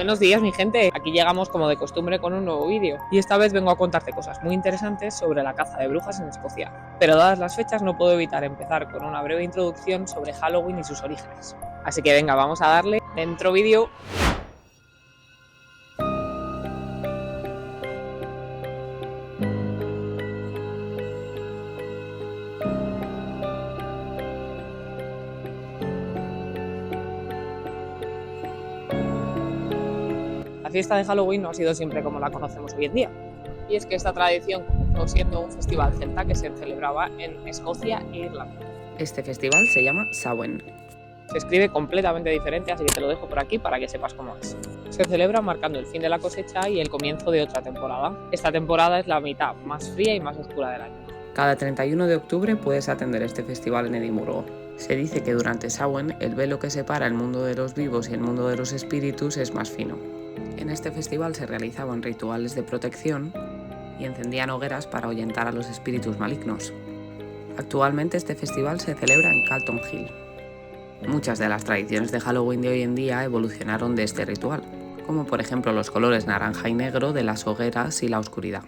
Buenos días, mi gente. Aquí llegamos como de costumbre con un nuevo vídeo. Y esta vez vengo a contarte cosas muy interesantes sobre la caza de brujas en Escocia. Pero dadas las fechas no puedo evitar empezar con una breve introducción sobre Halloween y sus orígenes. Así que venga, vamos a darle dentro vídeo. La fiesta de Halloween no ha sido siempre como la conocemos hoy en día. Y es que esta tradición comenzó siendo un festival celta que se celebraba en Escocia e Irlanda. Este festival se llama Samhain. Se escribe completamente diferente, así que te lo dejo por aquí para que sepas cómo es. Se celebra marcando el fin de la cosecha y el comienzo de otra temporada. Esta temporada es la mitad más fría y más oscura del año. Cada 31 de octubre puedes atender este festival en Edimburgo. Se dice que durante Samhain el velo que separa el mundo de los vivos y el mundo de los espíritus es más fino. En este festival se realizaban rituales de protección y encendían hogueras para ahuyentar a los espíritus malignos. Actualmente este festival se celebra en Calton Hill. Muchas de las tradiciones de Halloween de hoy en día evolucionaron de este ritual, como por ejemplo los colores naranja y negro de las hogueras y la oscuridad.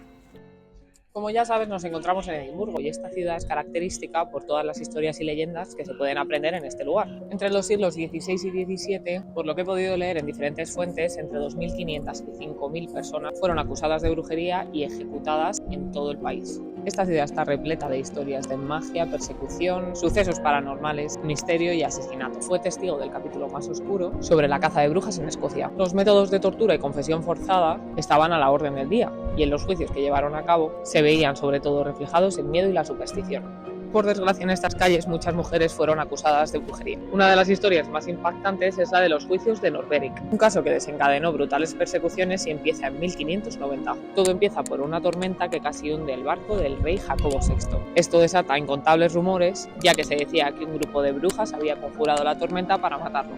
Como ya sabes, nos encontramos en Edimburgo y esta ciudad es característica por todas las historias y leyendas que se pueden aprender en este lugar. Entre los siglos XVI y XVII, por lo que he podido leer en diferentes fuentes, entre 2.500 y 5.000 personas fueron acusadas de brujería y ejecutadas en todo el país. Esta ciudad está repleta de historias de magia, persecución, sucesos paranormales, misterio y asesinato. Fue testigo del capítulo más oscuro sobre la caza de brujas en Escocia. Los métodos de tortura y confesión forzada estaban a la orden del día, y en los juicios que llevaron a cabo se veían sobre todo reflejados el miedo y la superstición. Por desgracia, en estas calles muchas mujeres fueron acusadas de brujería. Una de las historias más impactantes es la de los juicios de Norberic, un caso que desencadenó brutales persecuciones y empieza en 1590. Todo empieza por una tormenta que casi hunde el barco del rey Jacobo VI. Esto desata incontables rumores, ya que se decía que un grupo de brujas había conjurado la tormenta para matarlo.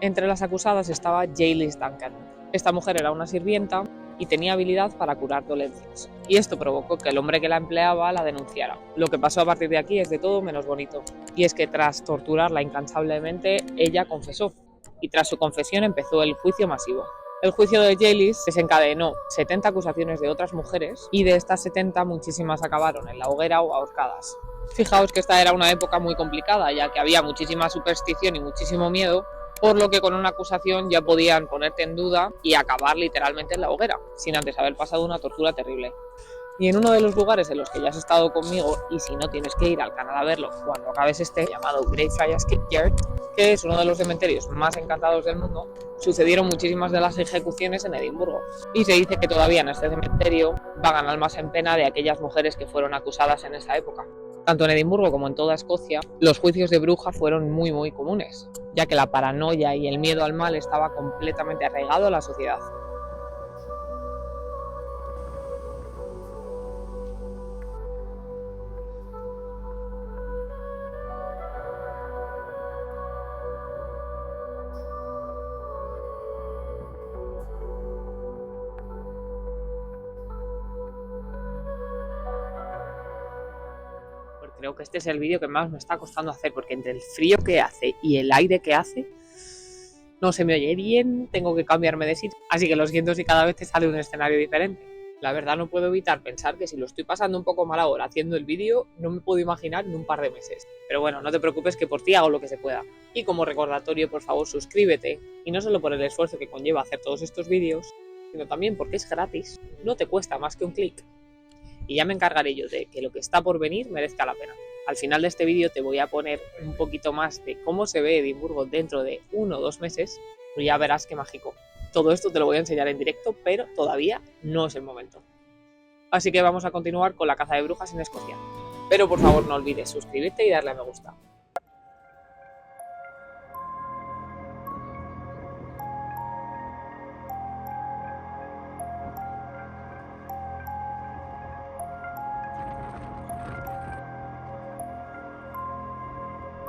Entre las acusadas estaba Jaelis Duncan. Esta mujer era una sirvienta y tenía habilidad para curar dolencias. Y esto provocó que el hombre que la empleaba la denunciara. Lo que pasó a partir de aquí es de todo menos bonito. Y es que tras torturarla incansablemente, ella confesó. Y tras su confesión empezó el juicio masivo. El juicio de Jaelis desencadenó 70 acusaciones de otras mujeres y de estas 70 muchísimas acabaron en la hoguera o ahorcadas. Fijaos que esta era una época muy complicada, ya que había muchísima superstición y muchísimo miedo, por lo que con una acusación ya podían ponerte en duda y acabar literalmente en la hoguera, sin antes haber pasado una tortura terrible. Y en uno de los lugares en los que ya has estado conmigo, y si no tienes que ir al canal a verlo cuando acabes este, llamado Greyfriars Kirkyard, que es uno de los cementerios más encantados del mundo, sucedieron muchísimas de las ejecuciones en Edimburgo. Y se dice que todavía en este cementerio vagan almas en pena de aquellas mujeres que fueron acusadas en esa época. Tanto en Edimburgo como en toda Escocia, los juicios de bruja fueron muy comunes, ya que la paranoia y el miedo al mal estaba completamente arraigado a la sociedad. Creo que este es el vídeo que más me está costando hacer, porque entre el frío que hace y el aire que hace, no se me oye bien, tengo que cambiarme de sitio, así que lo siento si cada vez te sale un escenario diferente. La verdad no puedo evitar pensar que si lo estoy pasando un poco mal ahora haciendo el vídeo, no me puedo imaginar en un par de meses. Pero bueno, no te preocupes que por ti hago lo que se pueda. Y como recordatorio, por favor, suscríbete, y no solo por el esfuerzo que conlleva hacer todos estos vídeos, sino también porque es gratis, no te cuesta más que un clic. Y ya me encargaré yo de que lo que está por venir merezca la pena. Al final de este vídeo te voy a poner un poquito más de cómo se ve Edimburgo dentro de 1 o 2 meses, y ya verás qué mágico. Todo esto te lo voy a enseñar en directo, pero todavía no es el momento. Así que vamos a continuar con la caza de brujas en Escocia. Pero por favor no olvides suscribirte y darle a me gusta.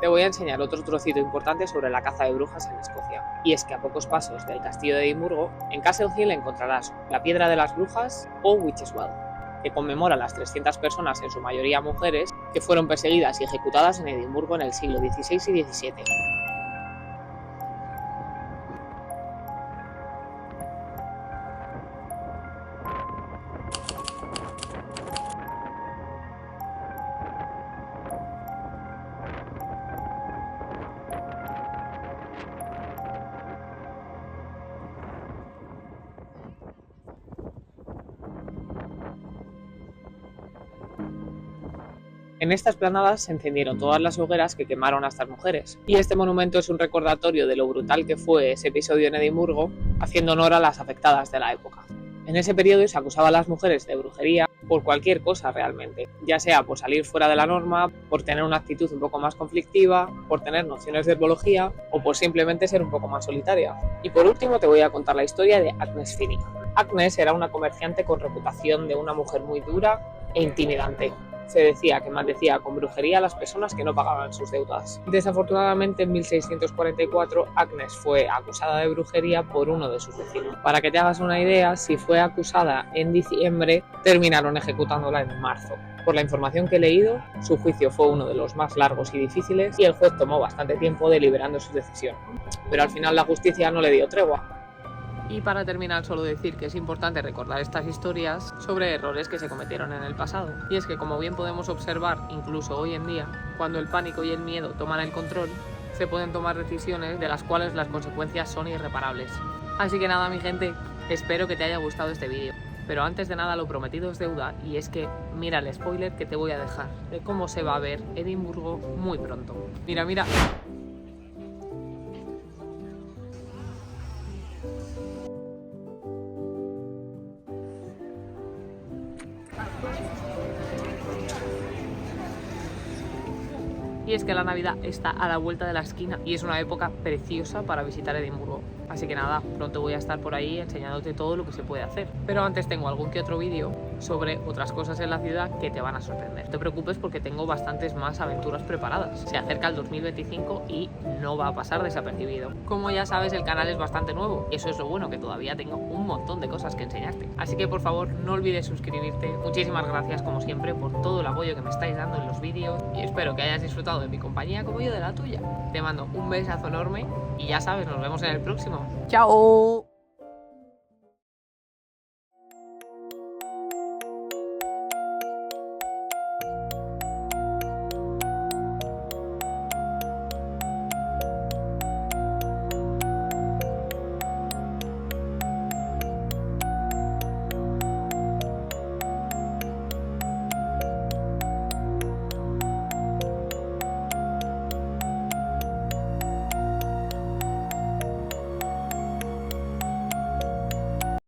te voy a enseñar otro trocito importante sobre la caza de brujas en Escocia. Y es que a pocos pasos del castillo de Edimburgo, en Castle Hill encontrarás la Piedra de las Brujas o Witches' Well, que conmemora a las 300 personas, en su mayoría mujeres, que fueron perseguidas y ejecutadas en Edimburgo en el siglo XVI y XVII. En esta explanada se encendieron todas las hogueras que quemaron a estas mujeres, y este monumento es un recordatorio de lo brutal que fue ese episodio en Edimburgo, haciendo honor a las afectadas de la época. En ese periodo se acusaba a las mujeres de brujería por cualquier cosa realmente, ya sea por salir fuera de la norma, por tener una actitud un poco más conflictiva, por tener nociones de herbología o por simplemente ser un poco más solitaria. Y por último te voy a contar la historia de Agnes Finney. Agnes era una comerciante con reputación de una mujer muy dura e intimidante. Se decía que maldecía con brujería a las personas que no pagaban sus deudas. Desafortunadamente, en 1644, Agnes fue acusada de brujería por uno de sus vecinos. Para que te hagas una idea, si fue acusada en diciembre, terminaron ejecutándola en marzo. Por la información que he leído, su juicio fue uno de los más largos y difíciles y el juez tomó bastante tiempo deliberando su decisión. Pero al final la justicia no le dio tregua. Y para terminar, solo decir que es importante recordar estas historias sobre errores que se cometieron en el pasado. Y es que, como bien podemos observar, incluso hoy en día, cuando el pánico y el miedo toman el control, se pueden tomar decisiones de las cuales las consecuencias son irreparables. Así que nada, mi gente, espero que te haya gustado este vídeo. Pero antes de nada, lo prometido es deuda, y es que mira el spoiler que te voy a dejar de cómo se va a ver Edimburgo muy pronto. Mira. Y es que la Navidad está a la vuelta de la esquina y es una época preciosa para visitar Edimburgo. Así que nada, pronto voy a estar por ahí enseñándote todo lo que se puede hacer. Pero antes tengo algún que otro vídeo sobre otras cosas en la ciudad que te van a sorprender. No te preocupes porque tengo bastantes más aventuras preparadas. Se acerca el 2025 y no va a pasar desapercibido. Como ya sabes, el canal es bastante nuevo. Eso es lo bueno, que todavía tengo un montón de cosas que enseñarte. Así que por favor, no olvides suscribirte. Muchísimas gracias como siempre por todo el apoyo que me estáis dando en los vídeos y espero que hayas disfrutado de mi compañía como yo de la tuya. Te mando un besazo enorme y ya sabes, nos vemos en el próximo. ¡Chao!